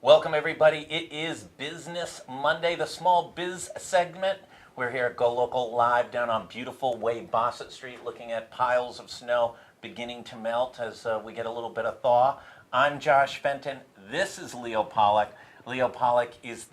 Welcome, everybody. It is Business Monday, the small biz segment. We're here at GoLocal Live down on beautiful Way Bossett Street, looking at piles of snow beginning to melt as we get a little bit of thaw. I'm Josh Fenton. This is Leo Pollock. Leo Pollock is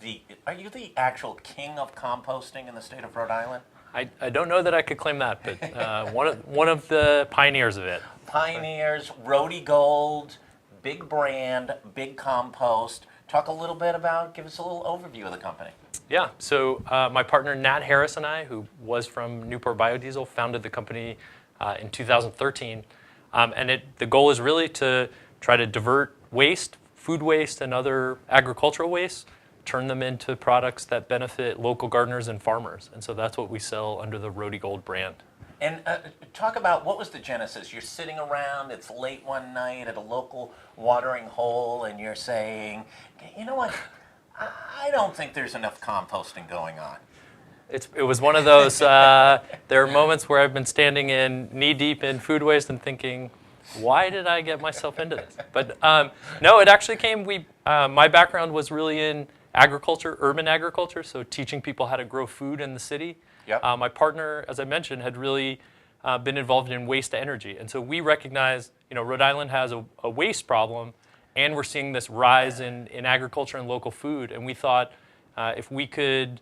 are you the actual king of composting in the state of Rhode Island? I don't know that I could claim that, but one of the pioneers of it. Pioneers, Rhody Gold, big brand, big compost. Talk a little bit about, give us a little overview of the company. Yeah, so my partner Nat Harris and I, who was from Newport Biodiesel, founded the company in 2013. And the goal is really to try to divert waste, food waste and other agricultural waste, turn them into products that benefit local gardeners and farmers. And so that's what we sell under the Rhody Gold brand. And talk about, what was the genesis? You're sitting around, it's late one night at a local watering hole, and you're saying, you know what, I don't think there's enough composting going on. It was one of those, there are moments where I've been standing in knee-deep in food waste and thinking, why did I get myself into this? But no, it actually came, my background was really in agriculture, urban agriculture, so teaching people how to grow food in the city. Yep. My partner, as I mentioned, had really been involved in waste to energy. And so we recognize, Rhode Island has a waste problem, and we're seeing this rise in agriculture and local food. And we thought if we could,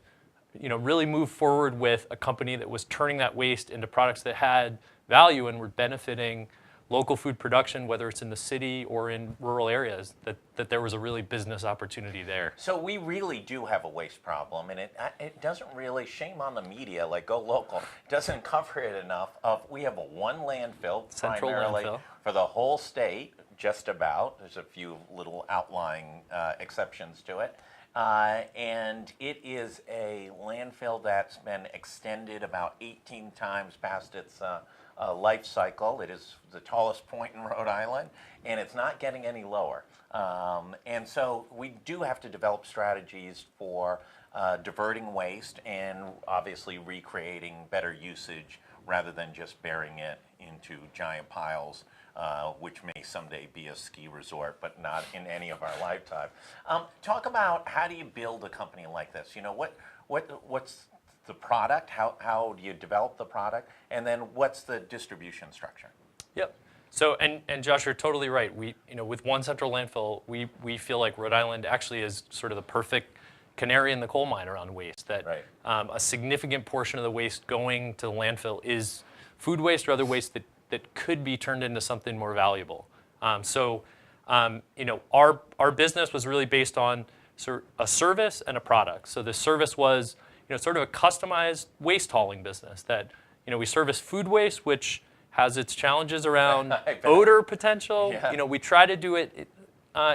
really move forward with a company that was turning that waste into products that had value and were benefiting local food production, whether it's in the city or in rural areas, that there was a really business opportunity there. So we really do have a waste problem, and it doesn't really, shame on the media like GoLocal, doesn't cover it enough. We have one landfill, Central primarily landfill. For the whole state, just about. There's a few little outlying exceptions to it. And it is a landfill that's been extended about 18 times past its life cycle. It is the tallest point in Rhode Island, and it's not getting any lower. And so we do have to develop strategies for diverting waste and obviously recreating better usage rather than just burying it into giant piles, which may someday be a ski resort, but not in any of our lifetime. Talk about, how do you build a company like this? What's the product? How do you develop the product? And then what's the distribution structure? Yep. So, and Josh, you're totally right. We, with one central landfill, we feel like Rhode Island actually is sort of the perfect canary in the coal mine around waste. That Right. A significant portion of the waste going to the landfill is food waste or other waste that could be turned into something more valuable. Our business was really based on a service and a product. So the service was, sort of a customized waste hauling business that, we service food waste, which has its challenges around odor potential. Yeah. We try to do it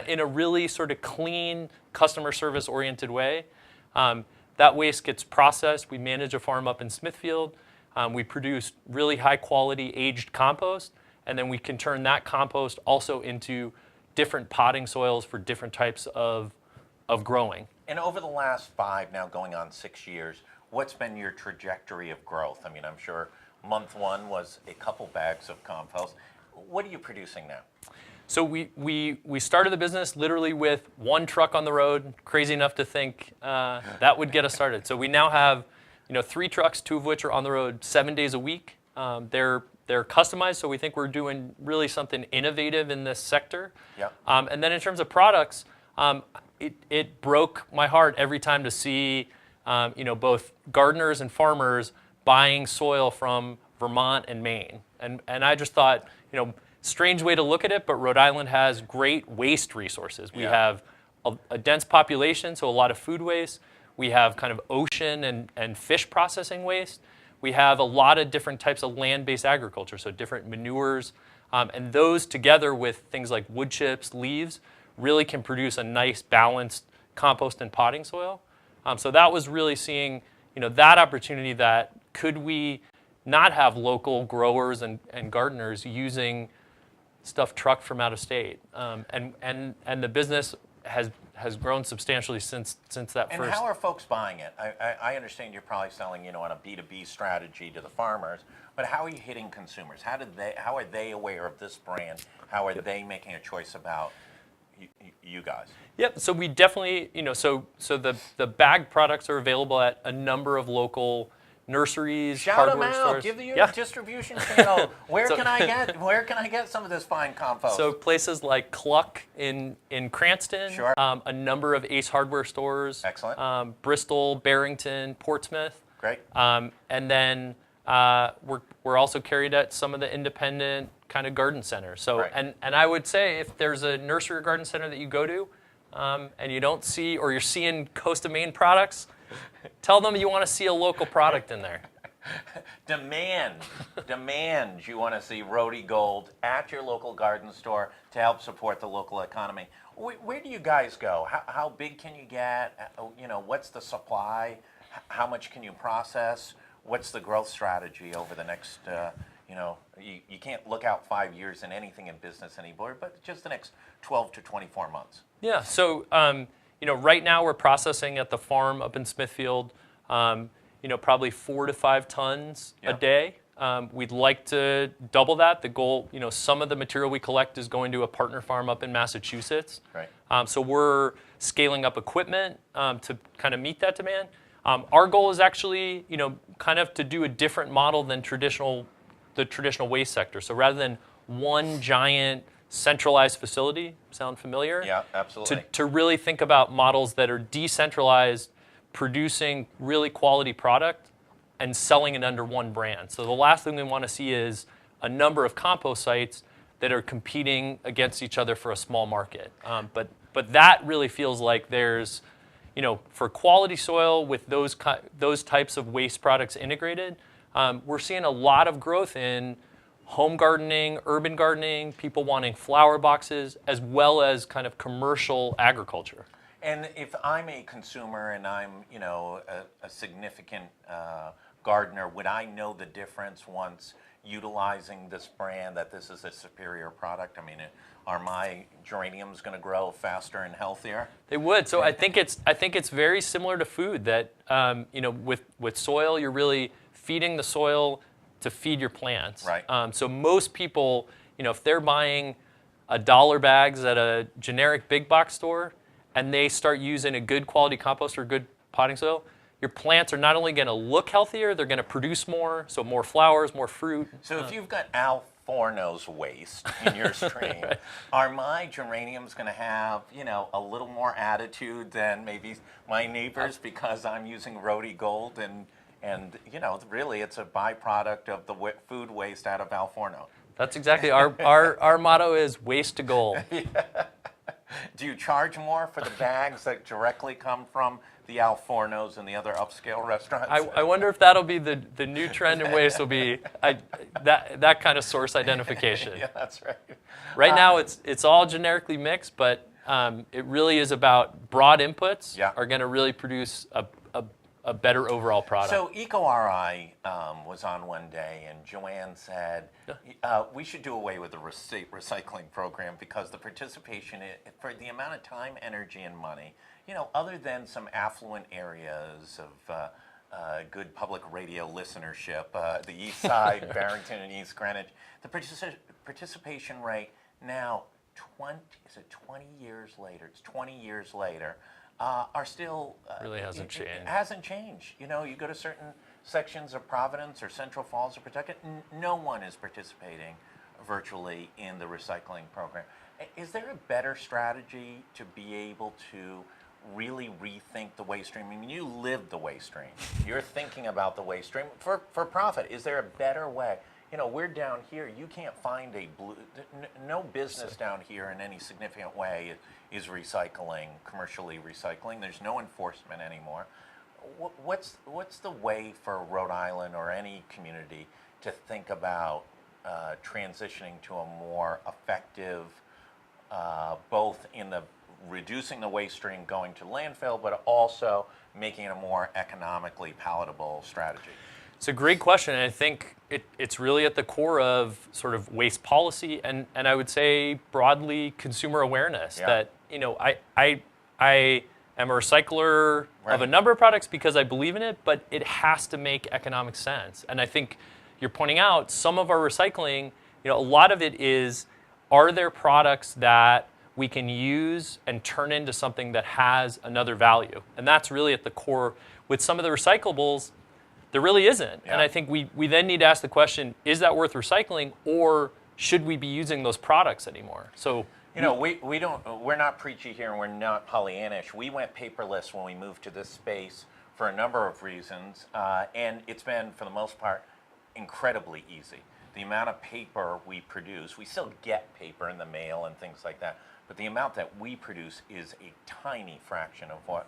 in a really sort of clean, customer service oriented way. That waste gets processed. We manage a farm up in Smithfield. We produce really high quality aged compost, and then we can turn that compost also into different potting soils for different types of growing. And over the last 5, now going on 6 years, what's been your trajectory of growth? I mean, I'm sure month 1 was a couple bags of compost. What are you producing now? So we started the business literally with one truck on the road, crazy enough to think that would get us started. So we now have 3 trucks, 2 of which are on the road 7 days a week. They're customized, so we think we're doing really something innovative in this sector. Yeah. And then in terms of products, it broke my heart every time to see both gardeners and farmers buying soil from Vermont and Maine. And I just thought, strange way to look at it, but Rhode Island has great waste resources. We have a dense population, so a lot of food waste. We have kind of ocean and fish processing waste. We have a lot of different types of land-based agriculture, so different manures. And those together with things like wood chips, leaves, really can produce a nice balanced compost and potting soil. So that was really seeing, that opportunity that could we not have local growers and gardeners using stuff trucked from out of state. And the business has grown substantially since that first. And how are folks buying it? I understand you're probably selling, on a B2B strategy to the farmers, but how are you hitting consumers? How are they aware of this brand? How are they making a choice about you guys? Yep. So we definitely, so the bag products are available at a number of local nurseries, Shout them hardware out. stores. Give your Yeah. distribution channel. Where So- can I get some of this fine compost? So places like Cluck in Cranston, Sure. a number of Ace Hardware stores. Excellent. Bristol, Barrington, Portsmouth. Great. And then we're also carried at some of the independent kind of garden centers. So Right. and I would say if there's a nursery or garden center that you go to, and you don't see or you're seeing Coast of Maine products, tell them you want to see a local product in there. Demand you want to see Rhodey Gold at your local garden store to help support the local economy. Where do you guys go? How big can you get? What's the supply? How much can you process? What's the growth strategy over the next, you can't look out 5 years in anything in business anymore, but just the next 12 to 24 months. Yeah, so right now we're processing at the farm up in Smithfield, probably 4 to 5 tons a day. We'd like to double that. The goal, some of the material we collect is going to a partner farm up in Massachusetts. Right. So we're scaling up equipment to kind of meet that demand. Our goal is actually, kind of to do a different model than the traditional waste sector. So rather than one giant centralized facility, sound familiar? Yeah, absolutely. To really think about models that are decentralized, producing really quality product and selling it under one brand. So the last thing we want to see is a number of compost sites that are competing against each other for a small market. But that really feels like there's, for quality soil with those types of waste products integrated, we're seeing a lot of growth in home gardening, urban gardening, people wanting flower boxes, as well as kind of commercial agriculture. And if I'm a consumer and I'm, a significant gardener, would I know the difference once utilizing this brand that this is a superior product? I mean, are my geraniums going to grow faster and healthier? They would. So I think it's very similar to food that with soil you're really feeding the soil to feed your plants. Right. So most people, if they're buying $1 bags at a generic big box store and they start using a good quality compost or good potting soil, your plants are not only going to look healthier, they're going to produce more, so more flowers, more fruit. So if you've got Al Forno's waste in your stream, Right. Are my geraniums going to have, a little more attitude than maybe my neighbors because I'm using Rhodey Gold and really it's a byproduct of the food waste out of Al Forno? That's exactly our motto is waste to gold. Do you charge more for the bags that directly come from the Al Fornos and the other upscale restaurants? I wonder if that'll be the new trend in waste will be that kind of source identification. Yeah, that's right. Right now it's all generically mixed, but it really is about broad inputs are going to really produce a better overall product. So EcoRI was on one day, and Joanne said we should do away with the recycling program because the participation for the amount of time, energy, and money, other than some affluent areas of good public radio listenership, the East Side, Barrington, and East Greenwich, the participation rate now 20 years later? It's 20 years later. Are still really hasn't changed. It hasn't changed. You go to certain sections of Providence or Central Falls or Pawtucket, no one is participating virtually in the recycling program. Is there a better strategy to be able to really rethink the waste stream? I mean, you live the waste stream. You're thinking about the waste stream for profit. Is there a better way? We're down here. You can't find no business down here in any significant way is commercially recycling. There's no enforcement anymore. What's the way for Rhode Island or any community to think about transitioning to a more effective, both in the reducing the waste stream going to landfill, but also making it a more economically palatable strategy? It's a great question, and I think it's really at the core of sort of waste policy and I would say broadly consumer awareness that, I am a recycler of a number of products because I believe in it, but it has to make economic sense. And I think you're pointing out some of our recycling, a lot of it is, are there products that we can use and turn into something that has another value. And that's really at the core. With some of the recyclables, there really isn't. Yeah. And I think we then need to ask the question, is that worth recycling, or should we be using those products anymore? So, you know, we're not preachy here and we're not Pollyannish. We went paperless when we moved to this space for a number of reasons, and it's been, for the most part, incredibly easy. The amount of paper we produce, we still get paper in the mail and things like that, but the amount that we produce is a tiny fraction of what,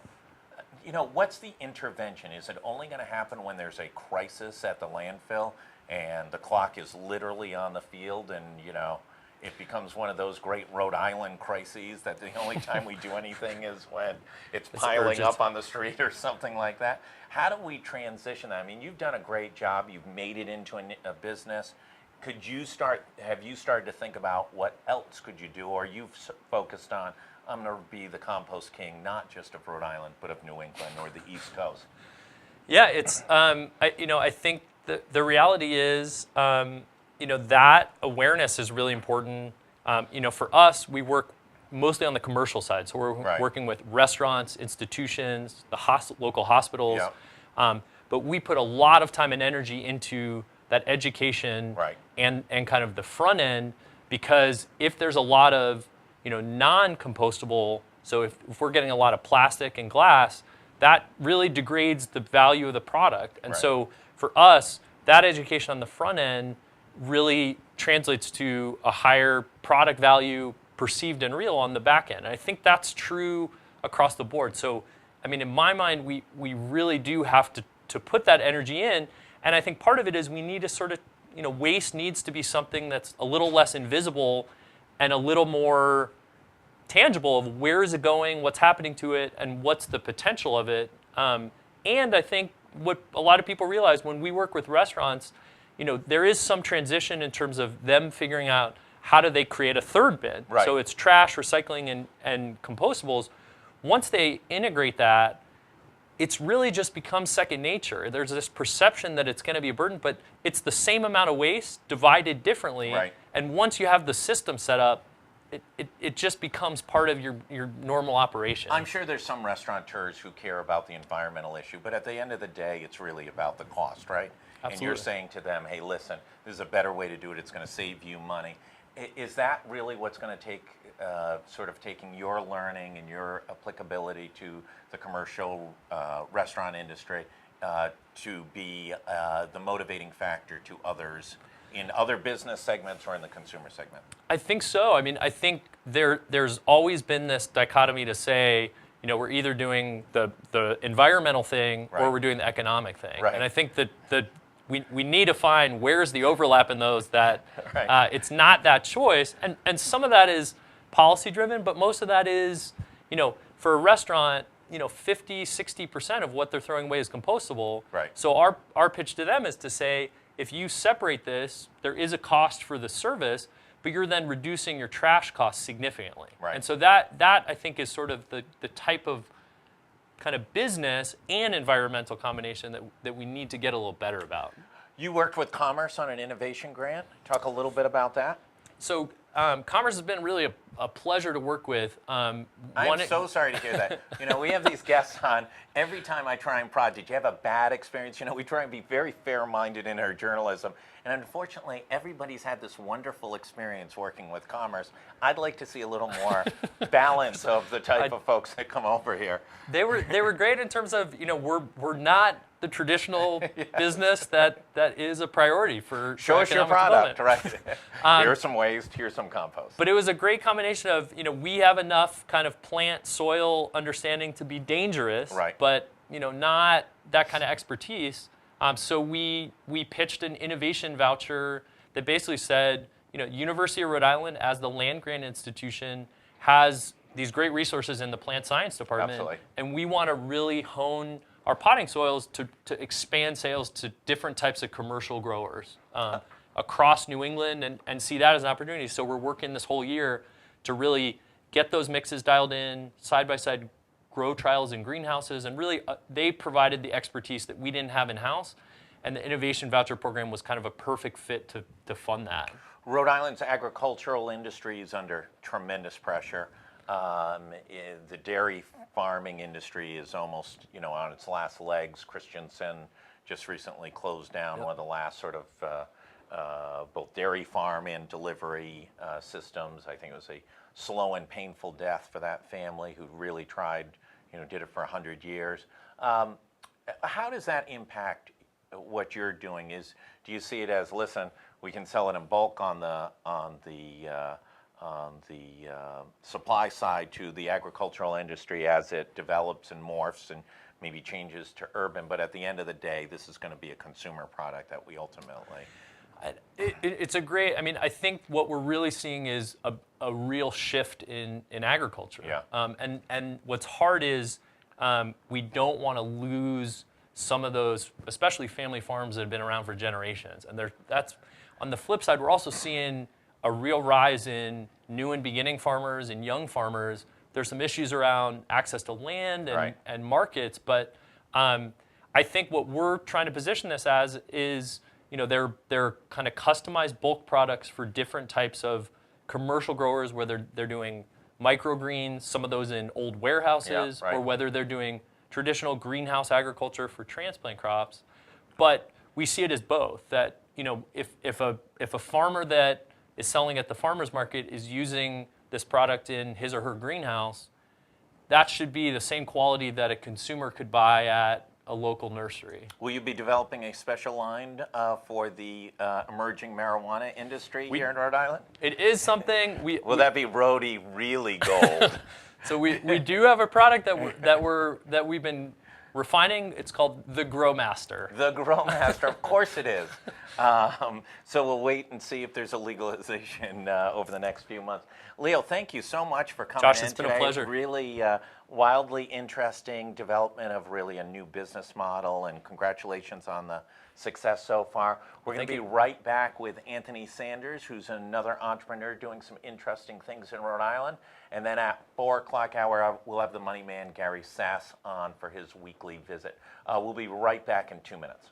you know, what's the intervention? Is it only going to happen when there's a crisis at the landfill and the clock is literally on the field and, you know, it becomes one of those great Rhode Island crises that the only time we do anything is when it's piling urgent. up on the street or something like that? How do we transition that? I mean, you've done a great job. You've made it into a business. Have you started to think about what else could you do, or you've focused on, I'm going to be the compost king, not just of Rhode Island, but of New England or the East Coast? yeah, it's, I think the reality is, that awareness is really important. For us, we work mostly on the commercial side. So we're Right. working with restaurants, institutions, the local hospitals. Yeah. But we put a lot of time and energy into that education Right. and kind of the front end, because if there's a lot of non-compostable, so if we're getting a lot of plastic and glass, that really degrades the value of the product. And Right. so for us, that education on the front end really translates to a higher product value perceived and real on the back end. And I think that's true across the board. So, I mean, in my mind, we really do have to put that energy in. And I think part of it is we need to sort of, waste needs to be something that's a little less invisible and a little more tangible of where is it going, what's happening to it, and what's the potential of it. And I think what a lot of people realize when we work with restaurants, there is some transition in terms of them figuring out how do they create a third bin. Right. So it's trash, recycling, and compostables. Once they integrate that, it's really just becomes second nature. There's this perception that it's going to be a burden, but it's the same amount of waste divided differently. Right. And once you have the system set up, it just becomes part of your normal operation. I'm sure there's some restaurateurs who care about the environmental issue, but at the end of the day, it's really about the cost, right? And you're Absolutely. saying to them, hey, listen, there's a better way to do it. It's going to save you money. Is that really what's going to take, sort of taking your learning and your applicability to the commercial restaurant industry to be the motivating factor to others in other business segments or in the consumer segment? I think so. I mean, I think there's always been this dichotomy to say, we're either doing the environmental thing Right. or we're doing the economic thing. Right. And I think that we need to find where's the overlap in those, that Right. it's not that choice. And some of that is policy driven, but most of that is, for a restaurant, 50, 60% of what they're throwing away is compostable. Right. So our pitch to them is to say, if you separate this, there is a cost for the service, but you're then reducing your trash costs significantly. Right. And so that I think is sort of the type of kind of business and environmental combination that we need to get a little better about. You worked with Commerce on an innovation grant. Talk a little bit about that. So Commerce has been really a pleasure to work with. I'm so sorry to hear that. We have these guests on. Every time I try and prod, did you have a bad experience? We try and be very fair-minded in our journalism. And unfortunately, everybody's had this wonderful experience working with Commerce. I'd like to see a little more balance of the type of folks that come over here. They were great in terms of, we're not the traditional business that is a priority for Show us your economic product, right? Here's some waste, here's some compost. But it was a great combination of, we have enough kind of plant soil understanding to be dangerous, Right. but not that kind of expertise. So we pitched an innovation voucher that basically said, University of Rhode Island as the land grant institution has these great resources in the plant science department, Absolutely. and we want to really hone our potting soils to expand sales to different types of commercial growers across New England and see that as an opportunity. So we're working this whole year to really get those mixes dialed in, side-by-side grow trials in greenhouses, and really they provided the expertise that we didn't have in-house, and the innovation voucher program was kind of a perfect fit to fund that. Rhode Island's agricultural industry is under tremendous pressure. The dairy farming industry is almost, on its last legs. Christensen just recently closed down one of the last sort of both dairy farm and delivery systems. I think it was a slow and painful death for that family who really tried, did it for 100 years. How does that impact what you're doing? Do you see it as, listen, we can sell it in bulk on the supply side to the agricultural industry as it develops and morphs and maybe changes to urban, but at the end of the day, this is going to be a consumer product that we ultimately... It's a great, I think what we're really seeing is a real shift in agriculture. Yeah. And what's hard is we don't want to lose some of those, especially family farms that have been around for generations. And that's on the flip side, we're also seeing a real rise in new and beginning farmers and young farmers. There's some issues around access to land and markets, but I think what we're trying to position this as is, they're kind of customized bulk products for different types of commercial growers, whether they're doing microgreens, some of those in old warehouses, or whether they're doing traditional greenhouse agriculture for transplant crops. But we see it as both, that if a farmer that is selling at the farmer's market is using this product in his or her greenhouse, that should be the same quality that a consumer could buy at a local nursery. Will you be developing a special line for the emerging marijuana industry here in Rhode Island? It is something Will that be Rhodey really gold? So we do have a product that we've been refining. It's called the Grow Master. The Grow Master, of course it is. So we'll wait and see if there's a legalization over the next few months. Leo, thank you so much for coming Josh, in it's been today. a pleasure. Really wildly interesting development of really a new business model, and congratulations on the success so far. We're going to be right back with Anthony Sanders, who's another entrepreneur doing some interesting things in Rhode Island. And then at 4 o'clock hour, we'll have the money man, Gary Sass, on for his weekly visit. We'll be right back in 2 minutes.